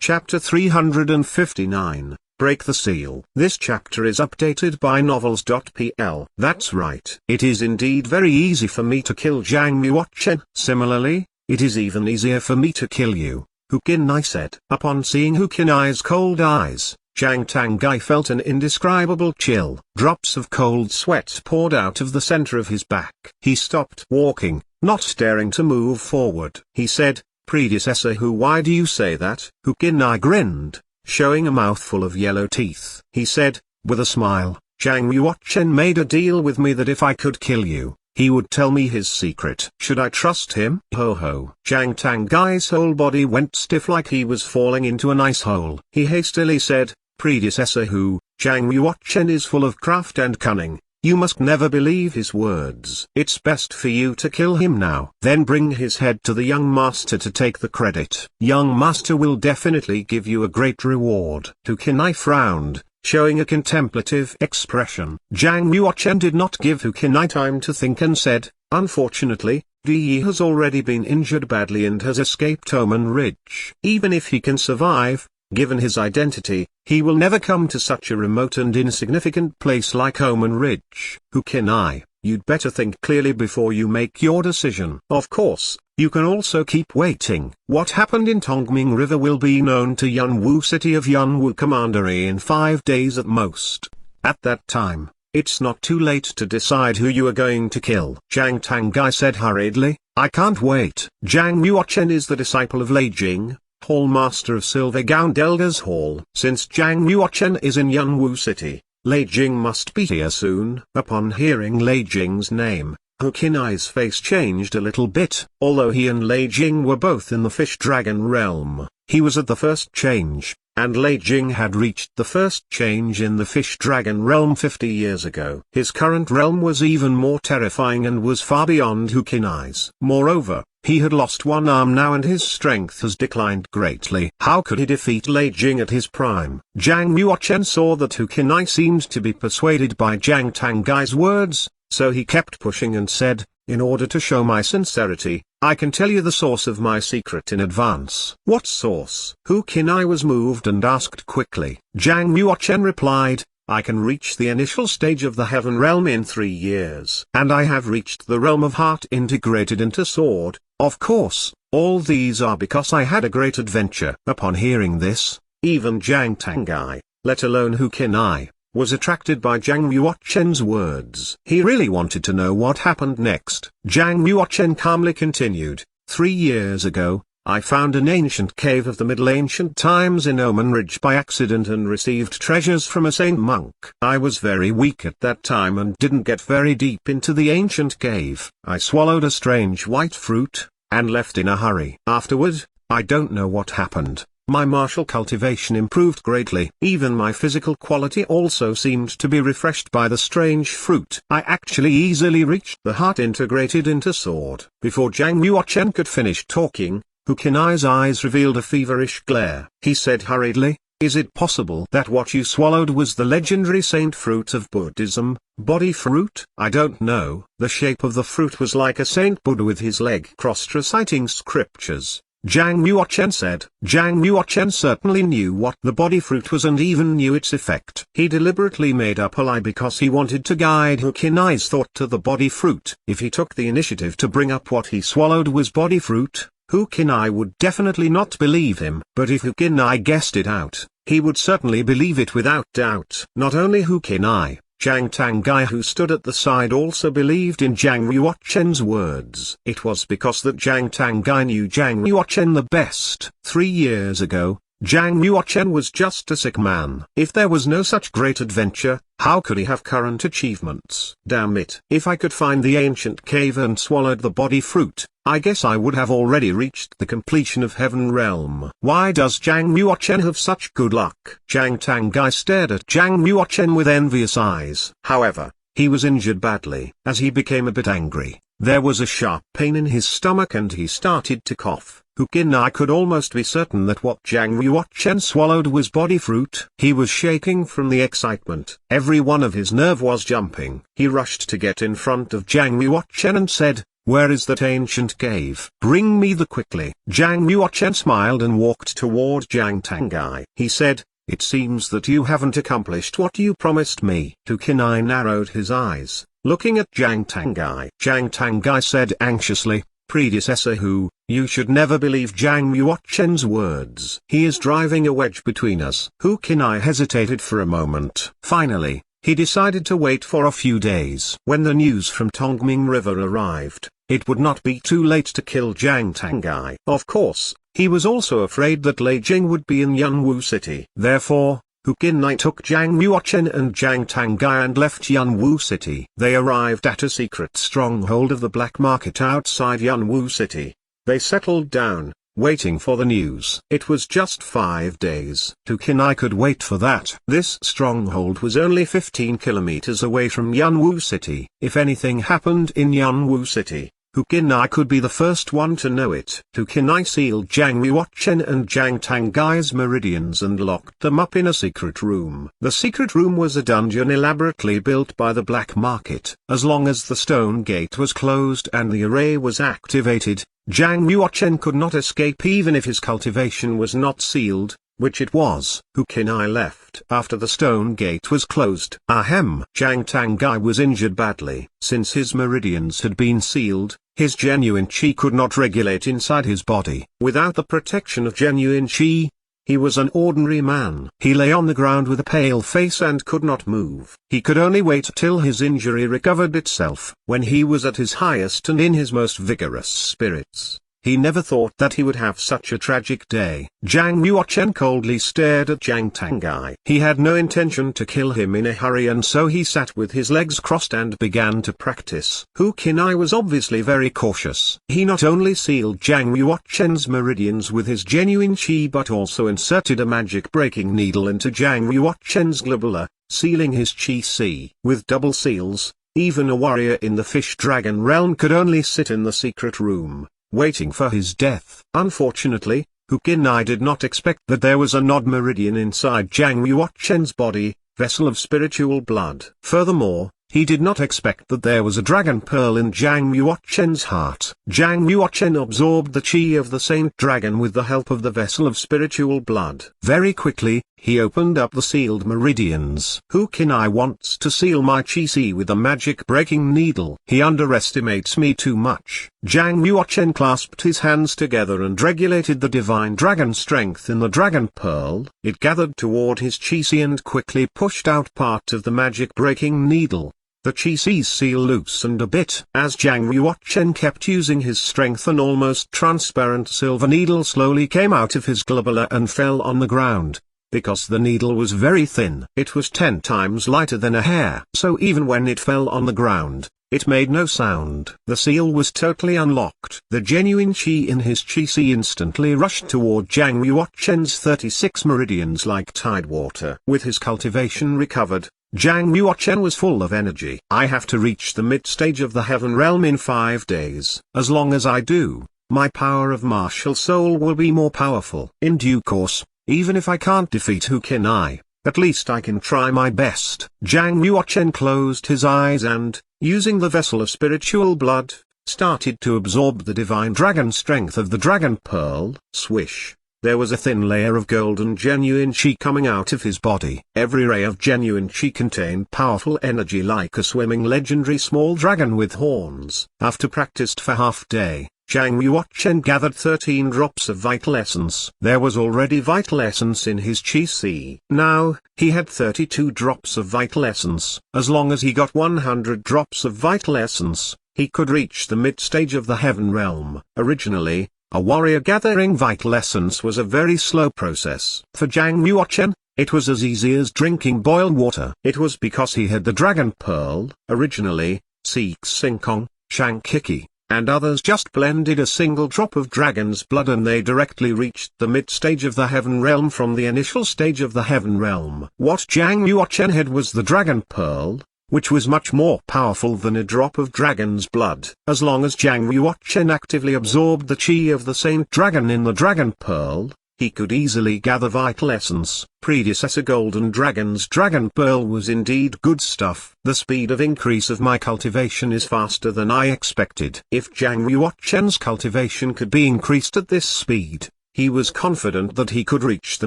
Chapter 359, Break the Seal. This chapter is updated by novels.pl. That's right. It is indeed very easy for me to kill Zhang Yuochen. Similarly, it is even easier for me to kill you, Hu Qinai said. Upon seeing Hu Qinai's cold eyes, Zhang Tangai felt an indescribable chill. Drops of cold sweat poured out of the center of his back. He stopped walking, not daring to move forward. He said, "Predecessor Hu, why do you say that?" Hu Qinai grinned, showing a mouthful of yellow teeth. He said, with a smile, "Zhang Yuochen made a deal with me that if I could kill you, he would tell me his secret. Should I trust him?" Ho ho. Zhang Tangai's whole body went stiff like he was falling into an ice hole. He hastily said, "Predecessor Hu, Zhang Yuochen is full of craft and cunning. You must never believe his words. It's best for you to kill him now. Then bring his head to the young master to take the credit. Young master will definitely give you a great reward." Hu Qinai frowned, showing a contemplative expression. Zhang Yuochen did not give Hu Qinai time to think and said, "Unfortunately, Yi has already been injured badly and has escaped Omen Ridge. Even if he can survive, given his identity, he will never come to such a remote and insignificant place like Omen Ridge. Hu Qinai, you'd better think clearly before you make your decision. Of course, you can also keep waiting. What happened in Tongming River will be known to Yunwu City of Yunwu Commandery in 5 days at most. At that time, it's not too late to decide who you are going to kill." Zhang Tangai said hurriedly, "I can't wait." Zhang Yuochen is the disciple of Lei Jing, Hall Master of Silver Gowned Elders Hall. Since Zhang Yuochen is in Yunwu City, Lei Jing must be here soon. Upon hearing Lei Jing's name, Hu Qinai's face changed a little bit. Although he and Lei Jing were both in the Fish Dragon realm, he was at the first change, and Lei Jing had reached the first change in the Fish Dragon realm 50 years ago. His current realm was even more terrifying and was far beyond Hu Qinai's. Moreover, he had lost one arm now and his strength has declined greatly. How could he defeat Lei Jing at his prime? Zhang Yuochen saw that Hu Qinai seemed to be persuaded by Zhang Tangai's words, so he kept pushing and said, "In order to show my sincerity, I can tell you the source of my secret in advance." "What source?" Hu Qinai was moved and asked quickly. Zhang Yuochen replied, "I can reach the initial stage of the Heaven Realm in 3 years. And I have reached the Realm of Heart integrated into Sword. Of course, all these are because I had a great adventure." Upon hearing this, even Zhang Tangai, let alone Hu Qinai, was attracted by Zhang Yuochen's words. He really wanted to know what happened next. Zhang Yuochen calmly continued, 3 years ago, I found an ancient cave of the Middle Ancient times in Omen Ridge by accident and received treasures from a saint monk. I was very weak at that time and didn't get very deep into the ancient cave. I swallowed a strange white fruit, and left in a hurry. Afterward, I don't know what happened. My martial cultivation improved greatly. Even my physical quality also seemed to be refreshed by the strange fruit. I actually easily reached the heart integrated into Sword. Before Zhang Yuochen could finish talking, Hu Qinai's eyes revealed a feverish glare. He said hurriedly, "Is it possible that what you swallowed was the legendary saint fruit of Buddhism, body fruit?" "I don't know." The shape of the fruit was like a Saint Buddha with his leg crossed reciting scriptures, Zhang Yuochen said. Zhang Yuochen certainly knew what the body fruit was and even knew its effect. He deliberately made up a lie because he wanted to guide Hu Qinai's thought to the body fruit. If he took the initiative to bring up what he swallowed was body fruit, Hu Qinai would definitely not believe him. But if Hu Qinai guessed it out, he would certainly believe it without doubt. Not only Hu Qinai, Zhang Tangai who stood at the side also believed in Zhang Yuochen's words. It was because that Zhang Tangai knew Zhang Yuochen the best. 3 years ago, Zhang Yuochen was just a sick man. If there was no such great adventure, how could he have current achievements? Damn it. If I could find the ancient cave and swallowed the body fruit, I guess I would have already reached the completion of Heaven Realm. Why does Zhang Yuochen have such good luck? Zhang Tangai stared at Zhang Yuochen with envious eyes. However, he was injured badly. As he became a bit angry, there was a sharp pain in his stomach and he started to cough. Hu Qinai could almost be certain that what Zhang Yuochen swallowed was body fruit. He was shaking from the excitement. Every one of his nerve was jumping. He rushed to get in front of Zhang Yuochen and said, Where is that ancient cave? Bring me the quickly. Jiang Yuochen smiled and walked toward Jiang Tangai. He said, "It seems that you haven't accomplished what you promised me." Hu Qinai narrowed his eyes, looking at Jiang Tangai. Jiang Tangai said anxiously, "Predecessor Hu, you should never believe Jiang Yuochen's words. He is driving a wedge between us." Hu Qinai hesitated for a moment. Finally, he decided to wait for a few days. When the news from Tongming River arrived, it would not be too late to kill Jiang Tangai. Of course, he was also afraid that Lei Jing would be in Yunwu City. Therefore, Hu Qinai took Jiang Yuochen and Jiang Tangai and left Yunwu City. They arrived at a secret stronghold of the black market outside Yunwu City. They settled down, waiting for the news. It was just 5 days. Hu Qinai could wait for that. This stronghold was only 15 kilometers away from Yunwu City. If anything happened in Yunwu City, Hu Qinai could be the first one to know it. Hu Qinai sealed Jiang Yuochen and Jiang Tangai's meridians and locked them up in a secret room. The secret room was a dungeon elaborately built by the black market. As long as the stone gate was closed and the array was activated, Jiang Yuochen could not escape even if his cultivation was not sealed, which it was. Hu Qinai left after the stone gate was closed. Ahem. Jiang Tangai was injured badly. Since his meridians had been sealed, his genuine qi could not regulate inside his body. Without the protection of genuine qi, he was an ordinary man. He lay on the ground with a pale face and could not move. He could only wait till his injury recovered itself. When he was at his highest and in his most vigorous spirits, he never thought that he would have such a tragic day. Jiang Yuochen coldly stared at Jiang Tangai. He had no intention to kill him in a hurry, and so he sat with his legs crossed and began to practice. Hu Qinai was obviously very cautious. He not only sealed Jiang Yuochen's meridians with his genuine qi but also inserted a magic breaking needle into Jiang Yuochen's globula, sealing his qi. With double seals, even a warrior in the fish dragon realm could only sit in the secret room, waiting for his death. Unfortunately, Hu Qinai did not expect that there was a nod meridian inside Jiang Yuochen's body, vessel of spiritual blood. Furthermore, he did not expect that there was a dragon pearl in Jiang Yuochen's heart. Jiang Yuochen absorbed the qi of the saint dragon with the help of the vessel of spiritual blood. Very quickly, he opened up the sealed meridians. Hu Qinai wants to seal my qi with a magic breaking needle. He underestimates me too much. Jiang Yuochen clasped his hands together and regulated the divine dragon strength in the dragon pearl. It gathered toward his qi and quickly pushed out part of the magic breaking needle. The qi seal loosened a bit. As Jiang Yuochen kept using his strength, an almost transparent silver needle slowly came out of his globula and fell on the ground. Because the needle was very thin, it was 10 times lighter than a hair. So even when it fell on the ground, it made no sound. The seal was totally unlocked. The genuine qi in his qi instantly rushed toward Jiang Yuochen's 36 meridians like tidewater. With his cultivation recovered, Jiang Yuochen was full of energy. I have to reach the mid-stage of the heaven realm in 5 days. As long as I do, my power of martial soul will be more powerful. In due course, even if I can't defeat Hu Qinai, at least I can try my best. Jiang Yuochen closed his eyes and, using the vessel of spiritual blood, started to absorb the divine dragon strength of the dragon pearl. Swish. There was a thin layer of golden genuine qi coming out of his body. Every ray of genuine qi contained powerful energy like a swimming legendary small dragon with horns. After practiced for half-day, Jiang Yuochen gathered 13 drops of vital essence. There was already vital essence in his qi. Now, he had 32 drops of vital essence. As long as he got 100 drops of vital essence, he could reach the mid-stage of the heaven realm. Originally, a warrior gathering vital essence was a very slow process. For Jiang Yuochen, it was as easy as drinking boiled water. It was because he had the dragon pearl. Originally, Cixingkong, Shang Kiki, and others just blended a single drop of dragon's blood and they directly reached the mid-stage of the heaven realm from the initial stage of the heaven realm. What Jiang Yuochen had was the dragon pearl, which was much more powerful than a drop of dragon's blood. As long as Jiang Yuochen actively absorbed the qi of the saint dragon in the dragon pearl, He could easily gather vital essence. Predecessor Golden Dragon's Dragon Pearl was indeed good stuff. The speed of increase of my cultivation is faster than I expected. If Jiang Yuochen's cultivation could be increased at this speed, he was confident that he could reach the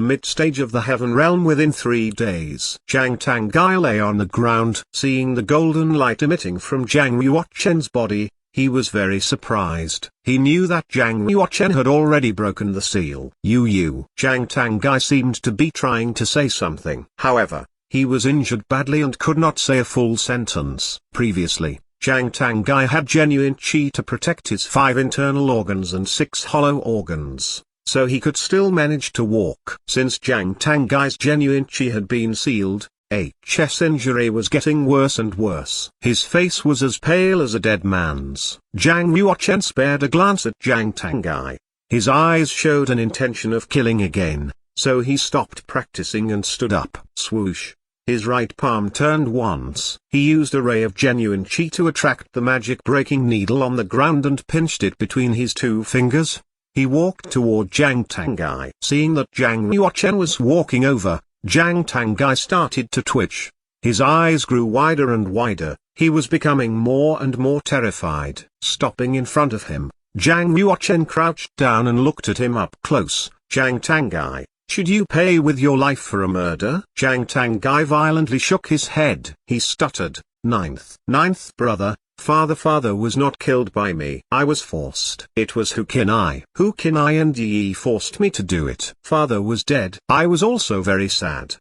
mid-stage of the Heaven Realm within 3 days. Jiang Tangai lay on the ground. Seeing the golden light emitting from Jiang Yuochen's body, he was very surprised. He knew that Jiang Yuochen had already broken the seal. Jiang Tangai seemed to be trying to say something. However, he was injured badly and could not say a full sentence. Previously, Jiang Tangai had genuine qi to protect his 5 internal organs and 6 hollow organs, so he could still manage to walk. Since Jiang Tangai's genuine qi had been sealed, H's injury was getting worse and worse. His face was as pale as a dead man's. Jiang Yuochen spared a glance at Jiang Tangai. His eyes showed an intention of killing again, so he stopped practicing and stood up. Swoosh. His right palm turned once. He used a ray of genuine qi to attract the magic-breaking needle on the ground and pinched it between his 2 fingers. He walked toward Jiang Tangai. Seeing that Jiang Yuochen was walking over, Jiang Tangai started to twitch. His eyes grew wider and wider. He was becoming more and more terrified. Stopping in front of him, Jiang Yuochen crouched down and looked at him up close. Jiang Tangai, should you pay with your life for a murder? Jiang Tangai violently shook his head. He stuttered, Ninth brother, father was not killed by me. I was forced. It was Hu Qinai and Yi forced me to do it. Father was dead. I was also very sad.